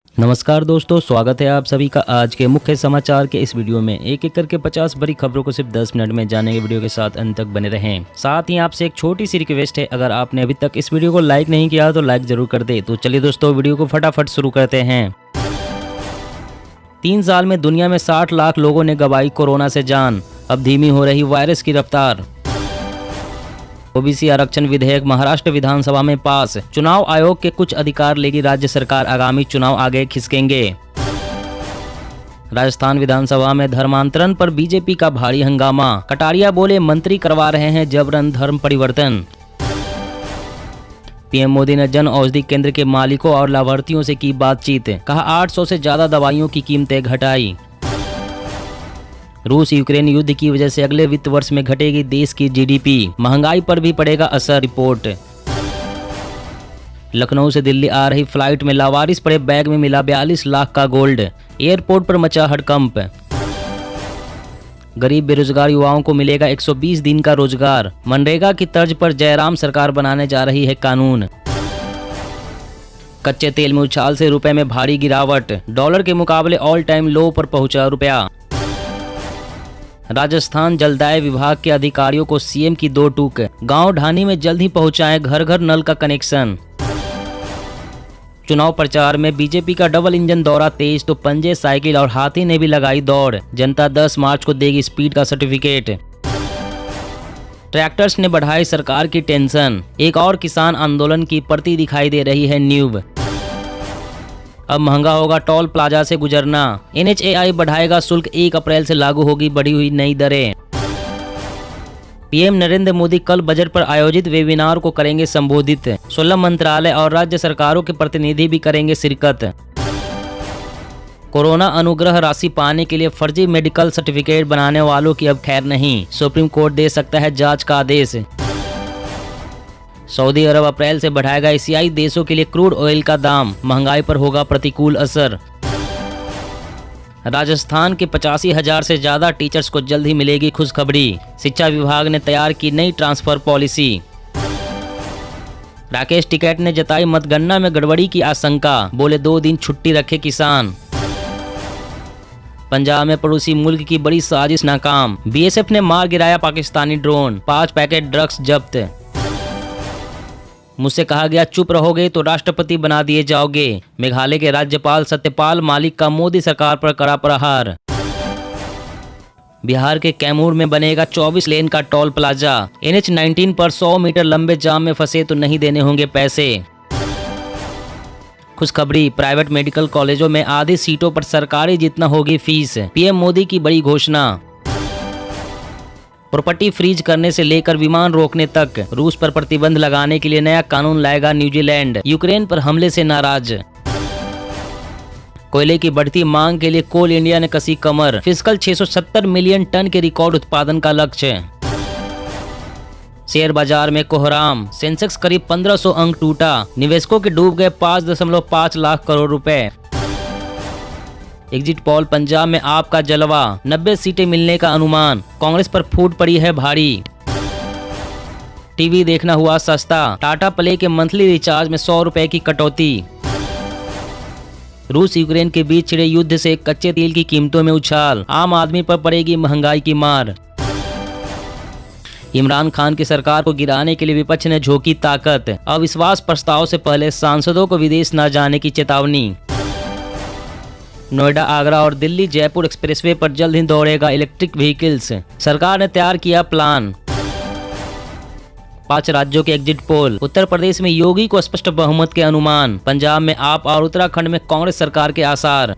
नमस्कार दोस्तों, स्वागत है आप सभी का आज के मुख्य समाचार के इस वीडियो में। एक एक करके 50 बड़ी खबरों को सिर्फ 10 मिनट में जानेंगे। वीडियो के साथ अंत तक बने रहें। साथ ही आपसे एक छोटी सी रिक्वेस्ट है, अगर आपने अभी तक इस वीडियो को लाइक नहीं किया तो लाइक जरूर कर दे। तो चलिए दोस्तों, वीडियो को फटाफट शुरू करते हैं। 3 साल में दुनिया में 60 लाख लोगों ने गंवाई कोरोना से जान, अब धीमी हो रही वायरस की रफ्तार। ओबीसी आरक्षण विधेयक महाराष्ट्र विधानसभा में पास, चुनाव आयोग के कुछ अधिकार लेगी राज्य सरकार, आगामी चुनाव आगे खिसकेंगे। राजस्थान विधानसभा में धर्मांतरण पर बीजेपी का भारी हंगामा, कटारिया बोले मंत्री करवा रहे हैं जबरन धर्म परिवर्तन। पीएम मोदी ने जन औषधि केंद्र के मालिकों और लाभार्थियों से की बातचीत, कहा 800 से ज्यादा दवाइयों की कीमतें घटाई। रूस यूक्रेन युद्ध की वजह से अगले वित्त वर्ष में घटेगी देश की जीडीपी, महंगाई पर भी पड़ेगा असर, रिपोर्ट। लखनऊ से दिल्ली आ रही फ्लाइट में लावारिस पड़े बैग में मिला 42 लाख का गोल्ड, एयरपोर्ट पर मचा हड़कंप। गरीब बेरोजगार युवाओं को मिलेगा 120 दिन का रोजगार, मनरेगा की तर्ज पर जयराम सरकार बनाने जा रही है कानून। कच्चे तेल में उछाल से रुपए में भारी गिरावट, डॉलर के मुकाबले ऑल टाइम लो पर पहुंचा रुपया। राजस्थान जलदाय विभाग के अधिकारियों को सीएम की 2 टूक, गांव ढानी में जल्द ही पहुंचाएं घर घर नल का कनेक्शन। चुनाव प्रचार में बीजेपी का डबल इंजन दौरा तेज, तो पंजे, साइकिल और हाथी ने भी लगाई दौड़, जनता 10 मार्च को देगी स्पीड का सर्टिफिकेट। ट्रैक्टर्स ने बढ़ाई सरकार की टेंशन, एक और किसान आंदोलन की प्रति दिखाई दे रही है न्यूब। अब महंगा होगा टोल प्लाजा से गुजरना, NHAI बढ़ाएगा शुल्क, 1 अप्रैल से लागू होगी बढ़ी हुई नई दरें। पीएम नरेंद्र मोदी कल बजट पर आयोजित वेबिनार को करेंगे संबोधित, 16 मंत्रालय और राज्य सरकारों के प्रतिनिधि भी करेंगे शिरकत। कोरोना अनुग्रह राशि पाने के लिए फर्जी मेडिकल सर्टिफिकेट बनाने वालों की अब खैर नहीं, सुप्रीम कोर्ट दे सकता है जांच का आदेश। सऊदी अरब अप्रैल से बढ़ाएगा एशियाई देशों के लिए क्रूड ऑयल का दाम, महंगाई पर होगा प्रतिकूल असर। राजस्थान के 85,000 से ज्यादा टीचर्स को जल्द ही मिलेगी खुशखबरी, शिक्षा विभाग ने तैयार की नई ट्रांसफर पॉलिसी। राकेश टिकैत ने जताई मतगणना में गड़बड़ी की आशंका, बोले 2 दिन छुट्टी रखे किसान। पंजाब में पड़ोसी मुल्क की बड़ी साजिश नाकाम, बीएसएफ ने मार गिराया पाकिस्तानी ड्रोन, 5 पैकेट ड्रग्स जब्त। मुझसे कहा गया चुप रहोगे तो राष्ट्रपति बना दिए जाओगे, मेघालय के राज्यपाल सत्यपाल मलिक का मोदी सरकार पर कड़ा प्रहार। बिहार के कैमूर में बनेगा 24 लेन का टोल प्लाजा, NH19 पर 100 मीटर लंबे जाम में फंसे तो नहीं देने होंगे पैसे। खुशखबरी, प्राइवेट मेडिकल कॉलेजों में आधी सीटों पर सरकारी जितना होगी फीस, पीएम मोदी की बड़ी घोषणा। प्रॉपर्टी फ्रीज करने से लेकर विमान रोकने तक, रूस पर प्रतिबंध लगाने के लिए नया कानून लाएगा न्यूजीलैंड, यूक्रेन पर हमले से नाराज। कोयले की बढ़ती मांग के लिए कोल इंडिया ने कसी कमर, फिस्कल 670 मिलियन टन के रिकॉर्ड उत्पादन का लक्ष्य। शेयर बाजार में कोहराम, सेंसेक्स करीब 1500 अंक टूटा, निवेशकों के डूब गए 5.5 लाख करोड़ रुपए। एग्जिट पोल पंजाब में आपका जलवा, 90 सीटें मिलने का अनुमान, कांग्रेस पर फूट पड़ी है भारी। टीवी देखना हुआ सस्ता, टाटा प्ले के मंथली रिचार्ज में 100 रुपए की कटौती। रूस यूक्रेन के बीच छिड़े युद्ध से कच्चे तेल की कीमतों में उछाल, आम आदमी पर पड़ेगी महंगाई की मार। इमरान खान की सरकार को गिराने के लिए विपक्ष ने झोंकी ताकत, अविश्वास प्रस्ताव से पहले सांसदों को विदेश न जाने की चेतावनी। नोएडा, आगरा और दिल्ली जयपुर एक्सप्रेसवे पर जल्द ही दौड़ेगा इलेक्ट्रिक व्हीकल्स, सरकार ने तैयार किया प्लान। 5 राज्यों के एग्जिट पोल, उत्तर प्रदेश में योगी को स्पष्ट बहुमत के अनुमान, पंजाब में आप और उत्तराखंड में कांग्रेस सरकार के आसार।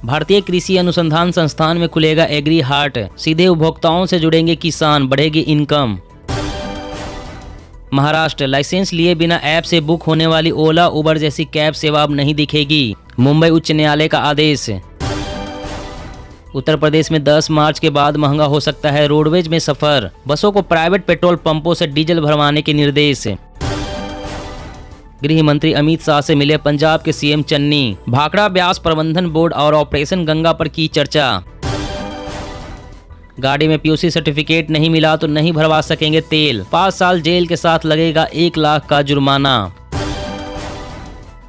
भारतीय कृषि अनुसंधान संस्थान में खुलेगा एग्री हाट, सीधे उपभोक्ताओं से जुड़ेंगे किसान, बढ़ेगी इनकम। महाराष्ट्र, लाइसेंस लिए बिना ऐप से बुक होने वाली ओला उबर जैसी कैब सेवा अब नहीं दिखेगी, मुंबई उच्च न्यायालय का आदेश। उत्तर प्रदेश में 10 मार्च के बाद महंगा हो सकता है रोडवेज में सफर, बसों को प्राइवेट पेट्रोल पंपों से डीजल भरवाने के निर्देश। गृह मंत्री अमित शाह से मिले पंजाब के सीएम चन्नी, भाखड़ा ब्यास प्रबंधन बोर्ड और ऑपरेशन गंगा पर की चर्चा। गाड़ी में पीयूसी सर्टिफिकेट नहीं मिला तो नहीं भरवा सकेंगे तेल, 5 साल जेल के साथ लगेगा 1 लाख का जुर्माना।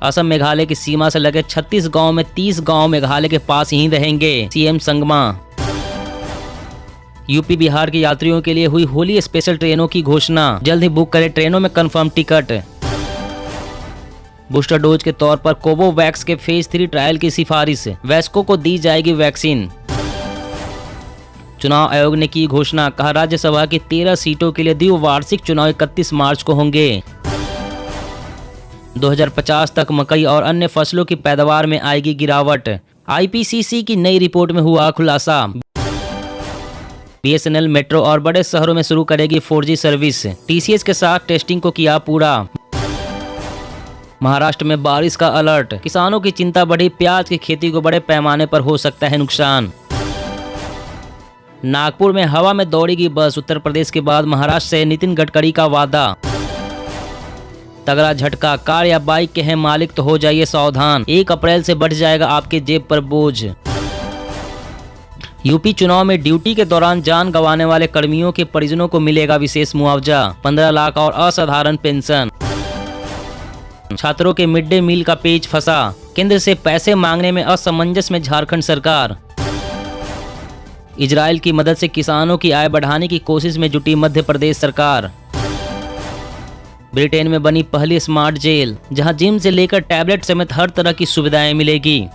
असम मेघालय की सीमा से लगे 36 गांव में 30 गांव मेघालय के पास ही रहेंगे, सीएम संगमा। यूपी बिहार के यात्रियों के लिए हुई होली स्पेशल ट्रेनों की घोषणा, जल्द ही बुक करें ट्रेनों में कंफर्म टिकट। बूस्टर डोज के तौर पर कोवोवैक्स के फेज 3 ट्रायल की सिफारिश, वैस्को को दी जाएगी वैक्सीन। चुनाव आयोग ने की घोषणा, कहा राज्यसभा की 13 सीटों के लिए द्विवार्षिक चुनाव 31 मार्च को होंगे। 2050 तक मकई और अन्य फसलों की पैदावार में आएगी गिरावट, आईपीसीसी की नई रिपोर्ट में हुआ खुलासा। बीएसएनएल मेट्रो और बड़े शहरों में शुरू करेगी 4G सर्विस, टीसीएस के साथ टेस्टिंग को किया पूरा। महाराष्ट्र में बारिश का अलर्ट, किसानों की चिंता बढ़ी, प्याज की खेती को बड़े पैमाने पर हो सकता है नुकसान। नागपुर में हवा में दौड़ेगी बस, उत्तर प्रदेश के बाद महाराष्ट्र से नितिन गडकरी का वादा। तगड़ा झटका, कार या बाइक के हैं मालिक तो हो जाइए सावधान, 1 अप्रैल से बढ़ जाएगा आपके जेब पर बोझ। यूपी चुनाव में ड्यूटी के दौरान जान गंवाने वाले कर्मियों के परिजनों को मिलेगा विशेष मुआवजा, 15 लाख और असाधारण पेंशन। छात्रों के मिड डे मील का पेच फंसा, केंद्र से पैसे मांगने में असमंजस में झारखंड सरकार। इजराइल की मदद से किसानों की आय बढ़ाने की कोशिश में जुटी मध्य प्रदेश सरकार। ब्रिटेन में बनी पहली स्मार्ट जेल, जहां जिम से लेकर टैबलेट समेत हर तरह की सुविधाएं मिलेगी।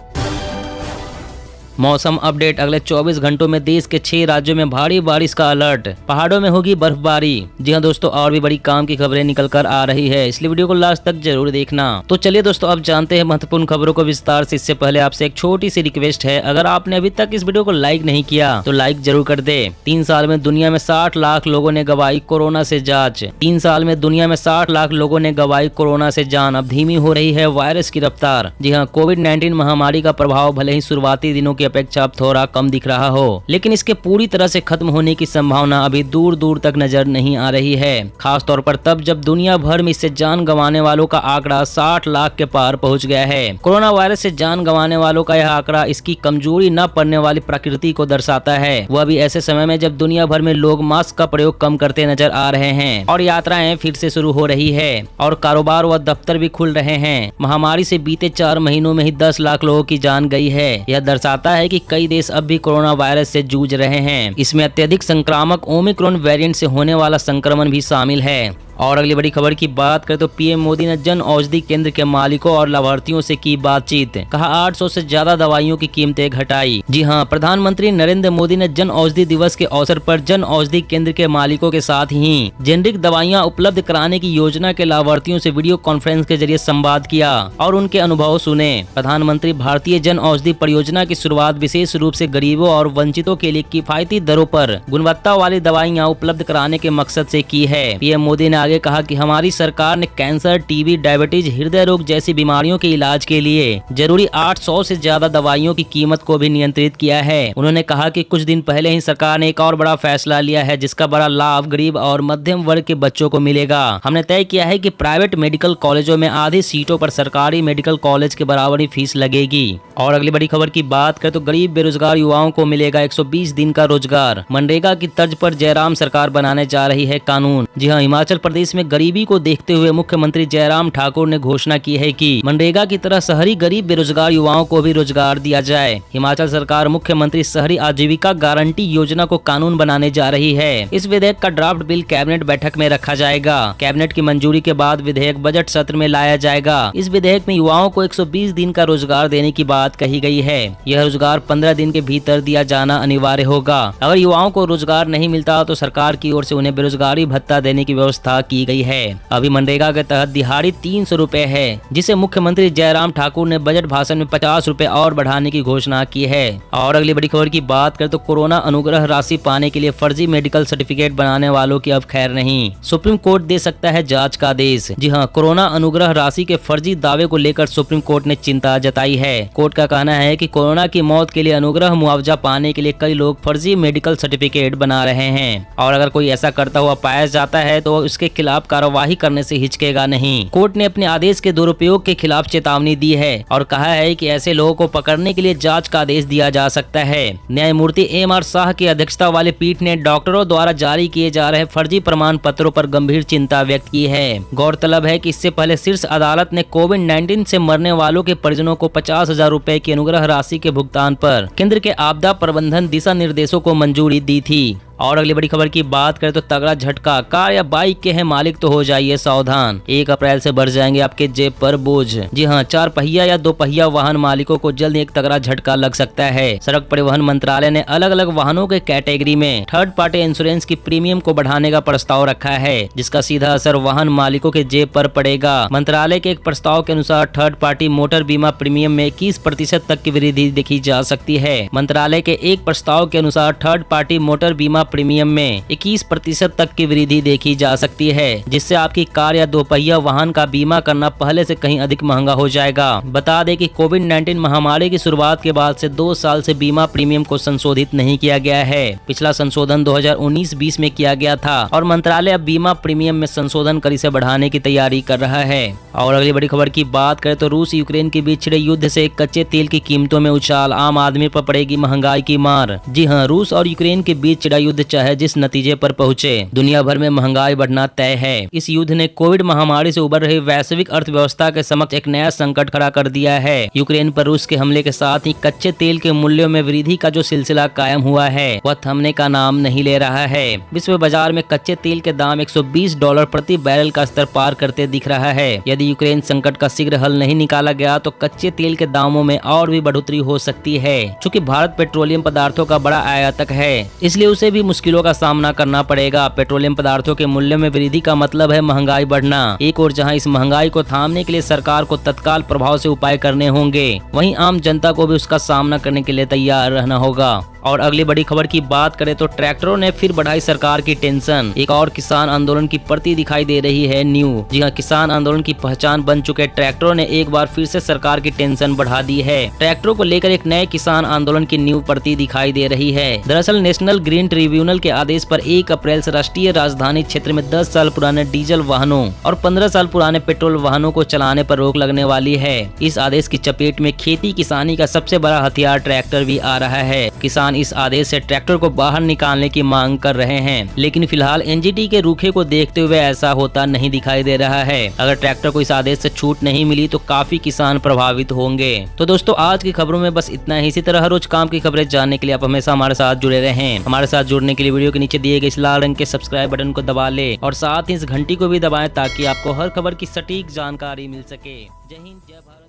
मौसम अपडेट, अगले 24 घंटों में देश के 6 राज्यों में भारी बारिश का अलर्ट, पहाड़ों में होगी बर्फबारी। जी हां दोस्तों, और भी बड़ी काम की खबरें निकल कर आ रही है, इसलिए वीडियो को लास्ट तक जरूर देखना। तो चलिए दोस्तों, अब जानते हैं महत्वपूर्ण खबरों को विस्तार से। इससे पहले आपसे एक छोटी सी रिक्वेस्ट है, अगर आपने अभी तक इस वीडियो को लाइक नहीं किया तो लाइक जरूर कर दे। 3 साल में दुनिया में 60 लाख लोगों ने गंवाई कोरोना से जांच। 3 साल में दुनिया में 60 लाख लोगों ने गंवाई कोरोना से जान। अब धीमी हो रही है वायरस की रफ्तार। जी हाँ, कोविड-19 महामारी का प्रभाव भले ही शुरुआती दिनों की अपेक्षा अब थोड़ा कम दिख रहा हो, लेकिन इसके पूरी तरह से खत्म होने की संभावना अभी दूर दूर तक नजर नहीं आ रही है। खास तौर पर तब जब दुनिया भर में इससे जान गंवाने वालों का आंकड़ा 60 लाख के पार पहुंच गया है। कोरोना वायरस से जान गंवाने वालों का यह आंकड़ा इसकी कमजोरी न पड़ने वाली प्रकृति को दर्शाता है, वह भी ऐसे समय में जब दुनिया भर में लोग मास्क का प्रयोग कम करते नजर आ रहे हैं और यात्राएं फिर से शुरू हो रही है और कारोबार व दफ्तर भी खुल रहे हैं। महामारी से बीते 4 महीनों में ही 10 लाख लोगों की जान गई है। यह दर्शाता है कि कई देश अब भी कोरोना वायरस से जूझ रहे हैं। इसमें अत्यधिक संक्रामक ओमिक्रॉन वेरिएंट से होने वाला संक्रमण भी शामिल है। और अगली बड़ी खबर की बात करें तो पीएम मोदी ने जन औषधि केंद्र के मालिकों और लाभार्थियों से की बातचीत, कहा 800 से ज्यादा दवाइयों की कीमतें घटाई। जी हां, प्रधानमंत्री नरेंद्र मोदी ने जन औषधि दिवस के अवसर पर जन औषधि केंद्र के मालिकों के साथ ही जेनरिक दवाइयां उपलब्ध कराने की योजना के लाभार्थियों से वीडियो कॉन्फ्रेंस के जरिए संवाद किया और उनके अनुभव सुने। प्रधानमंत्री भारतीय जन औषधि परियोजना की शुरुआत विशेष रूप से गरीबों और वंचितों के लिए किफायती दरों पर गुणवत्ता वाली दवाइयां उपलब्ध कराने के मकसद से की है। पीएम मोदी ने आगे कहा कि हमारी सरकार ने कैंसर, टीबी, डायबिटीज, हृदय रोग जैसी बीमारियों के इलाज के लिए जरूरी 800 से ज्यादा दवाइयों की कीमत को भी नियंत्रित किया है। उन्होंने कहा कि कुछ दिन पहले ही सरकार ने एक और बड़ा फैसला लिया है जिसका बड़ा लाभ गरीब और मध्यम वर्ग के बच्चों को मिलेगा। हमने तय किया है कि प्राइवेट मेडिकल कॉलेजों में आधी सीटों पर सरकारी मेडिकल कॉलेज के बराबर ही फीस लगेगी। और अगली बड़ी खबर की बात करें तो गरीब बेरोजगार युवाओं को मिलेगा 120 दिन का रोजगार। मनरेगा की तर्ज पर जयराम सरकार बनाने जा रही है कानून। जी हाँ, हिमाचल प्रदेश में गरीबी को देखते हुए मुख्यमंत्री जयराम ठाकुर ने घोषणा की है कि मनरेगा की तरह शहरी गरीब बेरोजगार युवाओं को भी रोजगार दिया जाए। हिमाचल सरकार मुख्यमंत्री शहरी आजीविका गारंटी योजना को कानून बनाने जा रही है। इस विधेयक का ड्राफ्ट बिल कैबिनेट बैठक में रखा जाएगा। कैबिनेट की मंजूरी के बाद विधेयक बजट सत्र में लाया जाएगा। इस विधेयक में युवाओं को 120 दिन का रोजगार देने की बात कही गई है। यह रोजगार 15 दिन के भीतर दिया जाना अनिवार्य होगा। अगर युवाओं को रोजगार नहीं मिलता तो सरकार की ओर से उन्हें बेरोजगारी भत्ता देने की व्यवस्था की गई है। अभी मनरेगा के तहत दिहाड़ी 300 रुपए है, जिसे मुख्यमंत्री जयराम ठाकुर ने बजट भाषण में 50 रुपए और बढ़ाने की घोषणा की है। और अगली बड़ी खबर की बात करें तो कोरोना अनुग्रह राशि पाने के लिए फर्जी मेडिकल सर्टिफिकेट बनाने वालों की अब खैर नहीं, सुप्रीम कोर्ट दे सकता है जांच का आदेश। जी हां, कोरोना अनुग्रह राशि के फर्जी दावे को लेकर सुप्रीम कोर्ट ने चिंता जताई है। कोर्ट का कहना है कि कोरोना की मौत के लिए अनुग्रह मुआवजा पाने के लिए कई लोग फर्जी मेडिकल सर्टिफिकेट बना रहे हैं और अगर कोई ऐसा करता हुआ पाया जाता है तो उसके खिलाफ कार्यवाही करने से हिचकेगा नहीं। कोर्ट ने अपने आदेश के दुरुपयोग के खिलाफ चेतावनी दी है और कहा है कि ऐसे लोगों को पकड़ने के लिए जांच का आदेश दिया जा सकता है। न्यायमूर्ति एम.आर. शाह की अध्यक्षता वाली पीठ ने डॉक्टरों द्वारा जारी किए जा रहे फर्जी प्रमाण पत्रों पर गंभीर चिंता व्यक्त की है। गौरतलब है कि इससे पहले शीर्ष अदालत ने कोविड-19 से मरने वालों के परिजनों को 50,000 रुपए की अनुग्रह राशि के भुगतान पर केंद्र के आपदा प्रबंधन दिशा निर्देशों को मंजूरी दी थी। और अगली बड़ी खबर की बात करें तो तगड़ा झटका, कार या बाइक के हैं मालिक तो हो जाइए सावधान, 1 अप्रैल से बढ़ जाएंगे आपके जेब पर बोझ। जी हां, 4 पहिया या 2 पहिया वाहन मालिकों को जल्द एक तगड़ा झटका लग सकता है। सड़क परिवहन मंत्रालय ने अलग अलग वाहनों के कैटेगरी में थर्ड पार्टी इंश्योरेंस की प्रीमियम को बढ़ाने का प्रस्ताव रखा है, जिसका सीधा असर वाहन मालिकों के जेब पर पड़ेगा। मंत्रालय के एक प्रस्ताव के अनुसार थर्ड पार्टी मोटर बीमा प्रीमियम में 21% तक की वृद्धि देखी जा सकती है। मंत्रालय के एक प्रस्ताव के अनुसार थर्ड पार्टी मोटर बीमा प्रीमियम में 21% तक की वृद्धि देखी जा सकती है, जिससे आपकी कार या 2 पहिया वाहन का बीमा करना पहले से कहीं अधिक महंगा हो जाएगा। बता दें कि कोविड-19 महामारी की शुरुआत के बाद से 2 साल से बीमा प्रीमियम को संशोधित नहीं किया गया है। पिछला संशोधन 2019-20 में किया गया था और मंत्रालय अब बीमा प्रीमियम में संशोधन कर इसे बढ़ाने की तैयारी कर रहा है। और अगली बड़ी खबर की बात करें तो रूस यूक्रेन के बीच छिड़े युद्ध से कच्चे तेल की कीमतों में उछाल, आम आदमी पर पड़ेगी महंगाई की मार। जी हां, रूस और यूक्रेन के बीच छिड़ा युद्ध चाहे जिस नतीजे पर पहुंचे, दुनिया भर में महंगाई बढ़ना तय है। इस युद्ध ने कोविड महामारी से उभर रही वैश्विक अर्थव्यवस्था के समक्ष एक नया संकट खड़ा कर दिया है। यूक्रेन पर रूस के हमले के साथ ही कच्चे तेल के मूल्यों में वृद्धि का जो सिलसिला कायम हुआ है वह थमने का नाम नहीं ले रहा है। विश्व बाजार में कच्चे तेल के दाम $120 प्रति बैरल का स्तर पार करते दिख रहा है। यदि यूक्रेन संकट का शीघ्र हल नहीं निकाला गया तो कच्चे तेल के दामों में और भी बढ़ोतरी हो सकती है। चूँकि भारत पेट्रोलियम पदार्थों का बड़ा आयातक है, इसलिए उसे भी मुश्किलों का सामना करना पड़ेगा। पेट्रोलियम पदार्थों के मूल्य में वृद्धि का मतलब है महंगाई बढ़ना। एक और जहां इस महंगाई को थामने के लिए सरकार को तत्काल प्रभाव से उपाय करने होंगे, वहीं आम जनता को भी उसका सामना करने के लिए तैयार रहना होगा। और अगली बड़ी खबर की बात करें तो ट्रैक्टरों ने फिर बढ़ाई सरकार की टेंशन, एक और किसान आंदोलन की प्रति दिखाई दे रही है न्यू। जी हां, किसान आंदोलन की पहचान बन चुके ट्रैक्टरों ने एक बार फिर से सरकार की टेंशन बढ़ा दी है। ट्रैक्टरों को लेकर एक नए किसान आंदोलन की न्यू प्रति दिखाई दे रही है। दरअसल नेशनल ग्रीन ट्रिब्यूनल के आदेश पर 1 अप्रैल से राष्ट्रीय राजधानी क्षेत्र में 10 साल पुराने डीजल वाहनों और 15 साल पुराने पेट्रोल वाहनों को चलाने पर रोक लगने वाली है। इस आदेश की चपेट में खेती किसानी का सबसे बड़ा हथियार ट्रैक्टर भी आ रहा है। किसान इस आदेश से ट्रैक्टर को बाहर निकालने की मांग कर रहे हैं, लेकिन फिलहाल एनजीटी के रूखे को देखते हुए ऐसा होता नहीं दिखाई दे रहा है। अगर ट्रैक्टर को इस आदेश से छूट नहीं मिली तो काफी किसान प्रभावित होंगे। तो दोस्तों, आज की खबरों में बस इतना ही। इसी तरह हर रोज काम की खबरें जानने के लिए आप हमेशा हमारे साथ जुड़े रहें। हमारे साथ जुड़ने के लिए वीडियो के नीचे दिए गए इस लाल रंग के सब्सक्राइब बटन को दबा ले और साथ ही इस घंटी को भी दबाएं ताकि आपको हर खबर की सटीक जानकारी मिल सके। जय हिंद, जय भारत।